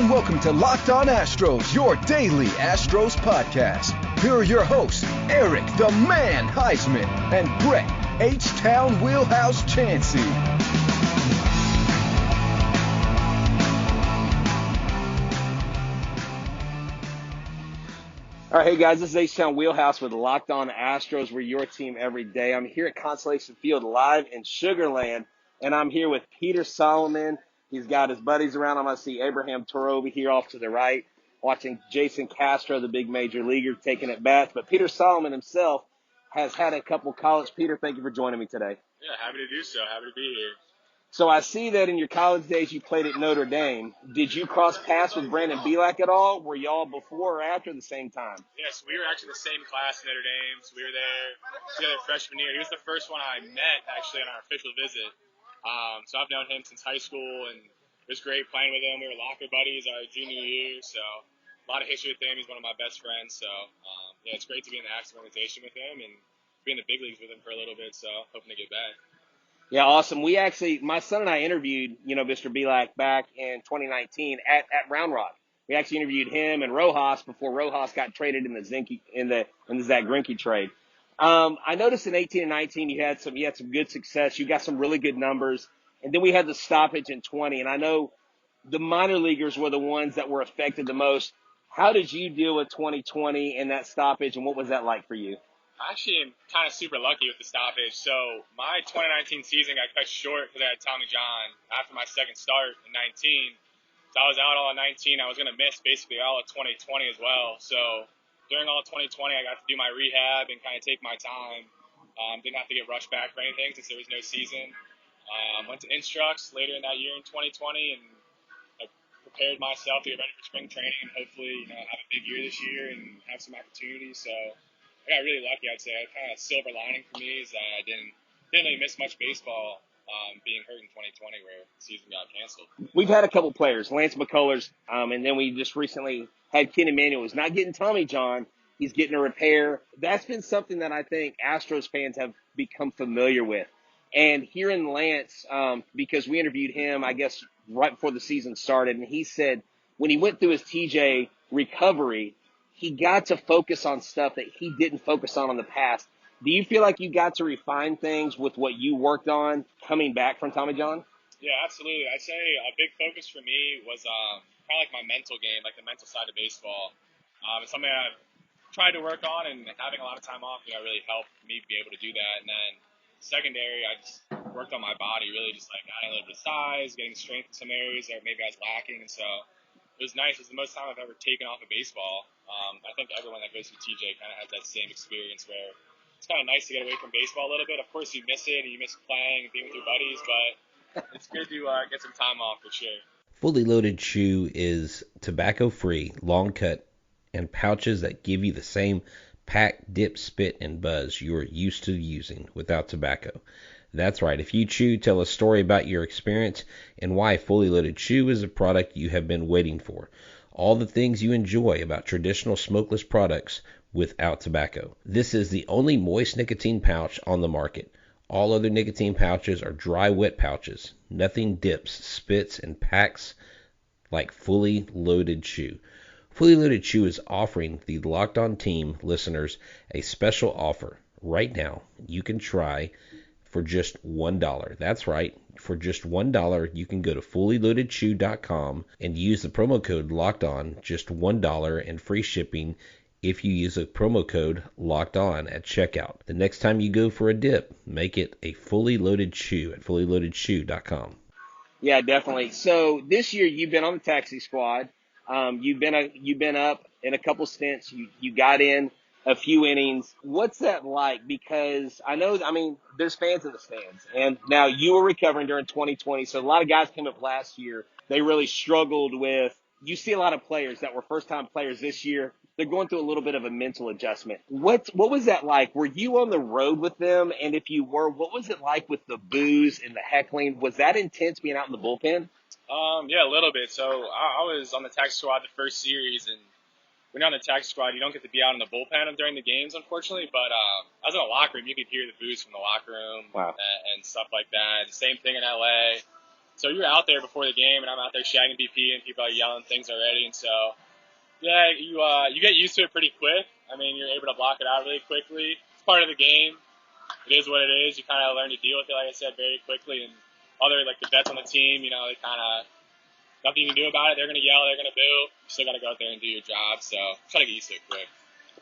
and welcome to Locked On Astros, your daily Astros podcast. Here are your hosts, Eric the Man Huysman and Brett Htown Wheelhouse Chancey. All right, hey guys, this is Htown Wheelhouse with Locked On Astros. We're your team every day. I'm here at Constelation Field live in Sugar Land, and I'm here with Peter Solomon. He's got his buddies around. I'm going to see Abraham Toro over here off to the right, watching Jason Castro, the big major leaguer, taking at bats. But Peter Solomon himself has had a couple college. Peter, thank you for joining me today. Yeah, happy to do so. Happy to be here. So I see that in your college days you played at Notre Dame. Did you cross paths with Brandon Beliak at all? Were y'all before or after the same time? Yes, we were actually the same class at Notre Dame. So we were there together freshman year. He was the first one I met actually on our official visit. So I've known him since high school, and it was great playing with him. We were locker buddies our junior year, so a lot of history with him. He's one of my best friends. So yeah, it's great to be in the Astros organization with him and be in the big leagues with him for a little bit. So hoping to get back. Yeah, awesome. We actually, my son and I interviewed, Mr. Beliak back in 2019 at Round Rock. We actually interviewed him and Rojas before Rojas got traded in the Zach Greinke trade. I noticed in 18 and 19 you had some good success. You got some really good numbers, and then we had the stoppage in 20. And I know the minor leaguers were the ones that were affected the most. How did you deal with 2020 and that stoppage, and what was that like for you? I actually am kind of super lucky with the stoppage. So my 2019 season got cut short because I had Tommy John after my second start in 19. So I was out all of 19. I was going to miss basically all of 2020 as well. So during all of 2020, I got to do my rehab and kind of take my time. Didn't have to get rushed back for anything since there was no season. Went to Instructs later in that year in 2020 and I prepared myself to get ready for spring training and hopefully have a big year this year and have some opportunities. So I got really lucky, I'd say. Kind of silver lining for me is that I didn't really miss much baseball being hurt in 2020 where the season got canceled. We've had a couple players, Lance McCullers, and then we just recently had Ken Emanuel. He's not getting Tommy John. He's getting a repair. That's been something that I think Astros fans have become familiar with. And hearing Lance, because we interviewed him, I guess, right before the season started, and he said when he went through his TJ recovery, he got to focus on stuff that he didn't focus on in the past. Do you feel like you got to refine things with what you worked on coming back from Tommy John? Yeah, absolutely. I'd say a big focus for me was kind of like my mental game, like the mental side of baseball. It's something I've tried to work on, and having a lot of time off really helped me be able to do that. And then secondary, I just worked on my body, really just like adding a little bit of size, getting strength in some areas that maybe I was lacking. And so it was nice. It was the most time I've ever taken off of baseball. I think everyone that goes through TJ kind of has that same experience where it's kind of nice to get away from baseball a little bit. Of course, you miss it and you miss playing and being with your buddies, but it's good to get some time off for sure. Fully Loaded Chew is tobacco-free, long cut, and pouches that give you the same pack, dip, spit, and buzz you're used to using without tobacco. That's right. If you chew, tell a story about your experience and why Fully Loaded Chew is a product you have been waiting for. All the things you enjoy about traditional smokeless products without tobacco. This is the only moist nicotine pouch on the market. All other nicotine pouches are dry, wet pouches. Nothing dips, spits, and packs like Fully Loaded Chew. Fully Loaded Chew is offering the Locked On Team listeners a special offer. Right now, you can try for just $1. That's right. For just $1, you can go to fullyloadedchew.com and use the promo code LOCKEDON, just $1 and free shipping if you use a promo code LOCKEDON at checkout. The next time you go for a dip, make it a Fully Loaded Chew at fullyloadedchew.com. Yeah, definitely. So this year you've been on the taxi squad. You've been up in a couple stints. You got in a few innings. What's that like? Because there's fans in the stands. And now you were recovering during 2020. So a lot of guys came up last year. They really struggled with, you see a lot of players that were first-time players this year. They're going through a little bit of a mental adjustment. What was that like? Were you on the road with them? And if you were, what was it like with the boos and the heckling? Was that intense being out in the bullpen? Yeah, a little bit. So I was on the taxi squad the first series, and when you're on the taxi squad, you don't get to be out in the bullpen during the games, unfortunately. But I was in the locker room. You could hear the boos from the locker room. Wow. And stuff like that. The same thing in LA. So you're out there before the game, and I'm out there shagging BP, and people are yelling things already. And so, yeah, you get used to it pretty quick. I mean, you're able to block it out really quickly. It's part of the game. It is what it is. You kind of learn to deal with it, like I said, very quickly. And like the vets on the team, they kind of, nothing you can do about it. They're going to yell, they're going to boo. You still got to go out there and do your job. So try to get used to it quick.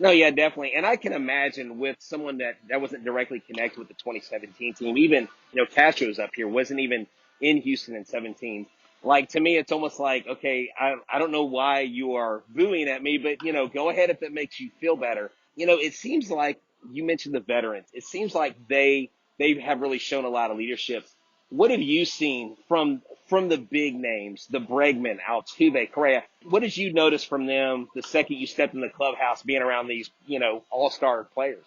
No, yeah, definitely. And I can imagine with someone that wasn't directly connected with the 2017 team, even, Castro's up here, wasn't even in Houston in 17. Like, to me, it's almost like, okay, I don't know why you are booing at me, but, go ahead if it makes you feel better. It seems like you mentioned the veterans. It seems like they have really shown a lot of leadership. What have you seen from the big names, the Bregman, Altuve, Correa? What did you notice from them the second you stepped in the clubhouse being around these, all-star players?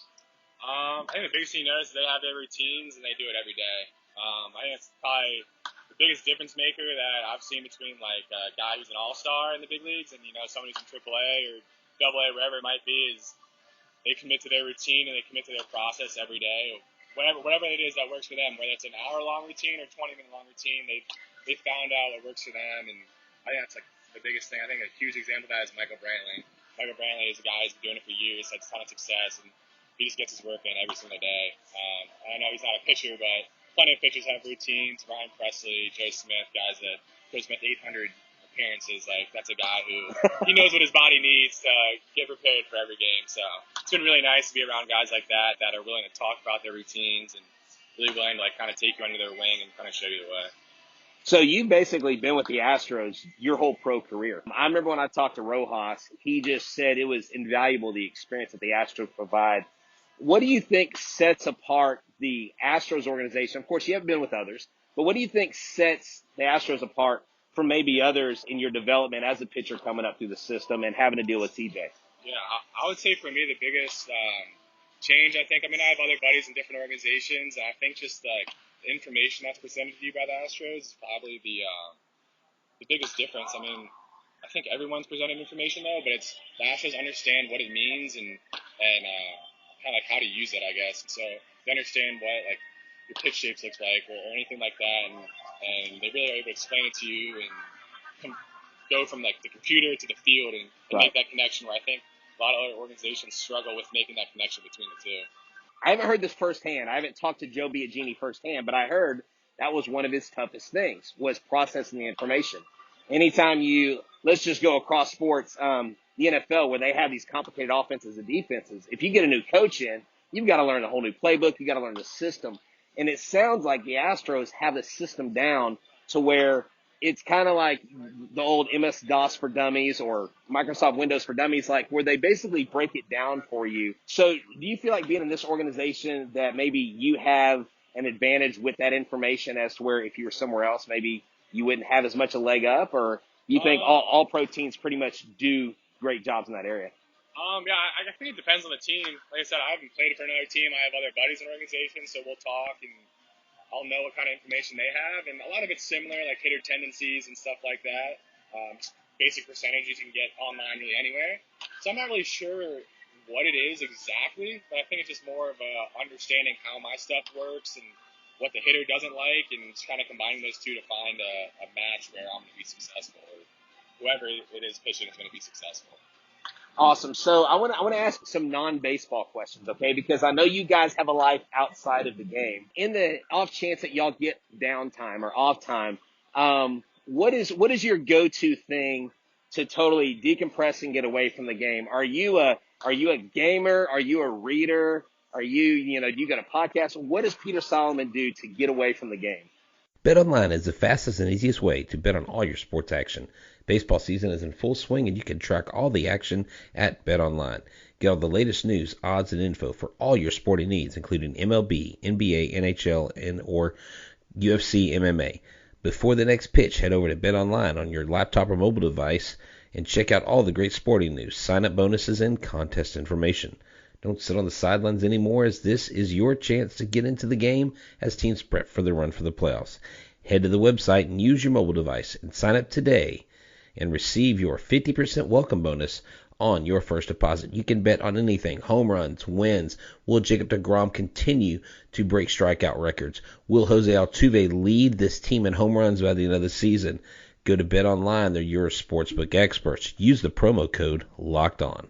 I think the biggest thing you notice is they have their routines and they do it every day. I think it's probably the biggest difference maker that I've seen between like a guy who's an all-star in the big leagues and, someone who's in AAA or AA, wherever it might be, is they commit to their routine and they commit to their process every day. Whatever it is that works for them, whether it's an hour-long routine or 20-minute long routine, they found out what works for them, and I think that's like the biggest thing. I think a huge example of that is Michael Brantley. Michael Brantley is a guy who's been doing it for years, had a ton of success, and he just gets his work in every single day. I know he's not a pitcher, but plenty of pitchers have routines. Ryan Presley, Joe Smith, guys that Joe Smith 800 appearances. Like, that's a guy who he knows what his body needs to get prepared for every game. So it's been really nice to be around guys like that are willing to talk about their routines and really willing to like kind of take you under their wing and kind of show you the way. So you've basically been with the Astros your whole pro career. I remember when I talked to Rojas, he just said it was invaluable, the experience that the Astros provide. What do you think sets apart the Astros organization? Of course, you haven't been with others, but what do you think sets the Astros apart from maybe others in your development as a pitcher coming up through the system and having to deal with TJ? Yeah, I would say for me the biggest change, I have other buddies in different organizations, and I think just the information that's presented to you by the Astros is probably the biggest difference. I mean, I think everyone's presented information though, but it's the Astros understand what it means and kind of like how to use it, I guess. And so they understand what like your pitch shapes looks like or anything like that, and they really are able to explain it to you and go from like the computer to the field and Right. make that connection. Where I think a lot of other organizations struggle with making that connection between the two. I haven't heard this firsthand. I haven't talked to Joe Biagini firsthand, but I heard that was one of his toughest things, was processing the information. Anytime let's just go across sports, the NFL, where they have these complicated offenses and defenses, if you get a new coach in, you've got to learn a whole new playbook. You've got to learn the system. And it sounds like the Astros have the system down to where it's kind of like the old MS-DOS for dummies or Microsoft Windows for dummies, like where they basically break it down for you. So do you feel like being in this organization that maybe you have an advantage with that information as to where if you were somewhere else, maybe you wouldn't have as much a leg up? Or do you think all pro teams pretty much do great jobs in that area? Yeah, I think it depends on the team. Like I said, I haven't played for another team. I have other buddies in organizations, so we'll talk and I'll know what kind of information they have, and a lot of it's similar, like hitter tendencies and stuff like that. Basic percentages you can get online really anywhere. So I'm not really sure what it is exactly, but I think it's just more of understanding how my stuff works and what the hitter doesn't like, and just kind of combining those two to find a match where I'm going to be successful, or whoever it is pitching is going to be successful. Awesome. So I want to ask some non-baseball questions, okay? Because I know you guys have a life outside of the game. In the off chance that y'all get downtime or off time, what is your go-to thing to totally decompress and get away from the game? Are you a gamer? Are you a reader? Are you do you got a podcast? What does Peter Solomon do to get away from the game? BetOnline is the fastest and easiest way to bet on all your sports action. Baseball season is in full swing, and you can track all the action at BetOnline. Get all the latest news, odds, and info for all your sporting needs, including MLB, NBA, NHL, and/or UFC MMA. Before the next pitch, head over to BetOnline on your laptop or mobile device and check out all the great sporting news, sign-up bonuses, and contest information. Don't sit on the sidelines anymore, as this is your chance to get into the game as teams prep for the run for the playoffs. Head to the website and use your mobile device and sign up today and receive your 50% welcome bonus on your first deposit. You can bet on anything: home runs, wins. Will Jacob deGrom continue to break strikeout records? Will Jose Altuve lead this team in home runs by the end of the season? Go to Bet Online. They're your sportsbook experts. Use the promo code LOCKEDON.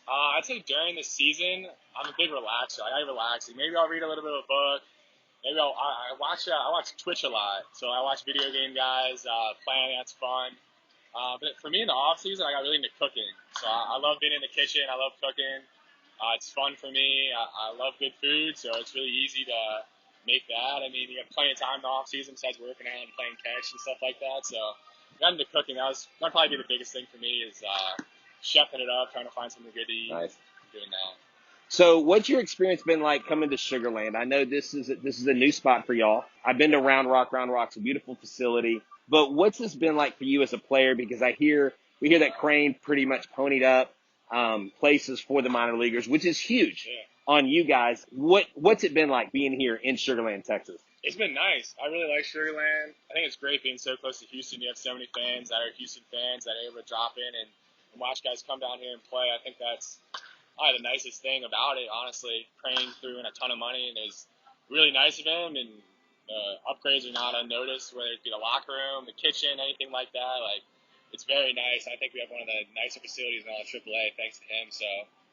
I'd say during the season, I'm a big relaxer. I relax. Maybe I'll read a little bit of a book. Maybe I watch Twitch a lot. So I watch video game guys playing. That's fun. But for me in the off season, I got really into cooking. So I love being in the kitchen. I love cooking. It's fun for me. I love good food, so it's really easy to make that. I mean, you have plenty of time in the off season besides working out and playing catch and stuff like that. So I got into cooking. That'd probably be the biggest thing for me is chefing it up, trying to find something good to eat. Nice. Doing that. So what's your experience been like coming to Sugar Land? I know this is a new spot for y'all. I've been to Round Rock. Round Rock's a beautiful facility. But what's this been like for you as a player? Because we hear that Crane pretty much ponied up places for the minor leaguers, which is huge on you guys. What's it been like being here in Sugar Land, Texas? It's been nice. I really like Sugar Land. I think it's great being so close to Houston. You have so many fans that are Houston fans that are able to drop in and watch guys come down here and play. I think that's probably the nicest thing about it, honestly. Crane threw in a ton of money, and it's really nice of him, and upgrades are not unnoticed, whether it be the locker room, the kitchen, anything like that. Like, it's very nice. I think we have one of the nicer facilities in all of AAA thanks to him, so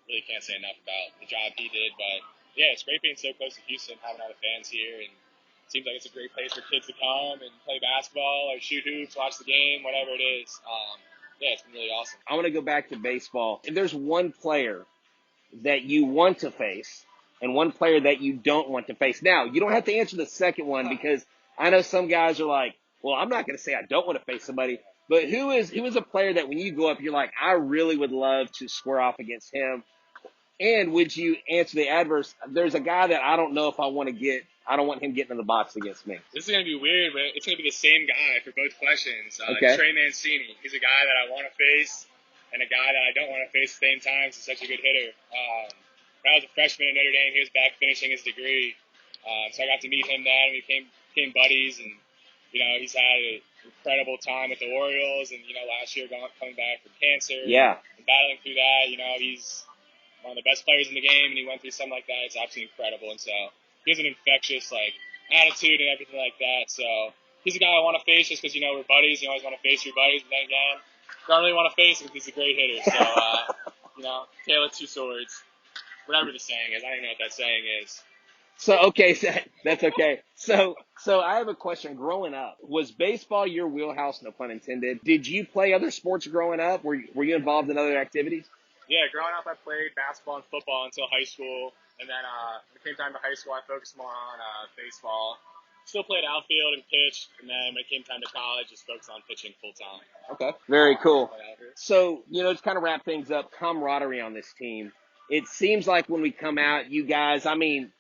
really can't say enough about the job he did. But, yeah, it's great being so close to Houston, having all the fans here, and it seems like it's a great place for kids to come and play basketball or shoot hoops, watch the game, whatever it is. Yeah, it's been really awesome. I want to go back to baseball. If there's one player that you want to face and one player that you don't want to face. Now, you don't have to answer the second one because I know some guys are like, well, I'm not going to say I don't want to face somebody, but who is a player that when you go up, you're like, I really would love to square off against him? And would you answer the adverse? There's a guy that I don't know if I want to get. I don't want him getting in the box against me. This is going to be weird, but it's going to be the same guy for both questions. Okay. Trey Mancini. He's a guy that I want to face and a guy that I don't want to face at the same time. He's such a good hitter. When I was a freshman at Notre Dame, he was back finishing his degree. So I got to meet him then. We became buddies, and, he's had an incredible time with the Orioles, and, last year coming back from cancer. Yeah. And battling through that, he's one of the best players in the game, and he went through something like that. It's absolutely incredible. And so he has an infectious, attitude and everything like that. So he's a guy I want to face just because, we're buddies. You always want to face your buddies. But then again, don't really want to face him because he's a great hitter. So, tale of two swords. Whatever the saying is. I don't even know what that saying is. So, okay, that's okay. So I have a question. Growing up, was baseball your wheelhouse, no pun intended? Did you play other sports growing up? Were you involved in other activities? Yeah, growing up, I played basketball and football until high school. And then when it came time to high school, I focused more on baseball. Still played outfield and pitched. And then when it came time to college, just focused on pitching full-time. Okay, very cool. So, to kind of wrap things up, camaraderie on this team. It seems like when we come out, you guys,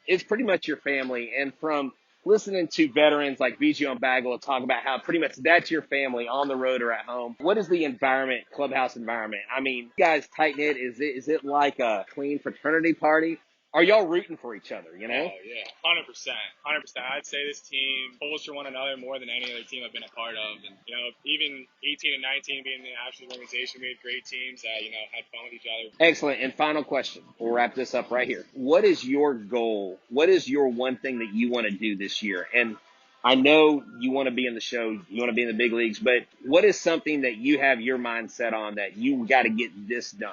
it's pretty much your family. And from listening to veterans like BG on Bagel talk about how pretty much that's your family on the road or at home. What is the environment, clubhouse environment? You guys tight-knit. Is it like a clean fraternity party? Are y'all rooting for each other, Oh, yeah, 100%. 100%. I'd say this team pulls for one another more than any other team I've been a part of. And, even 18 and 19 being the Astros organization, we had great teams that, had fun with each other. Excellent. And final question. We'll wrap this up right here. What is your goal? What is your one thing that you want to do this year? And I know you want to be in the show, you want to be in the big leagues, but what is something that you have your mind set on that you got to get this done?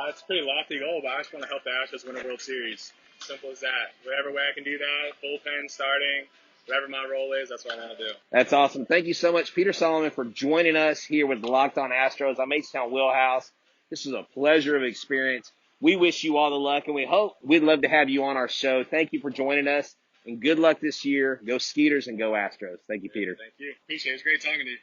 It's a pretty lofty goal, but I just want to help the Astros win a World Series. Simple as that. Whatever way I can do that, bullpen, starting, whatever my role is, that's what I want to do. That's awesome. Thank you so much, Peter Solomon, for joining us here with Locked On Astros. I'm Htown Wheelhouse. This was a pleasure of experience. We wish you all the luck, and we'd love to have you on our show. Thank you for joining us, and good luck this year. Go Skeeters and go Astros. Thank you, Peter. Thank you. Appreciate it. It was great talking to you.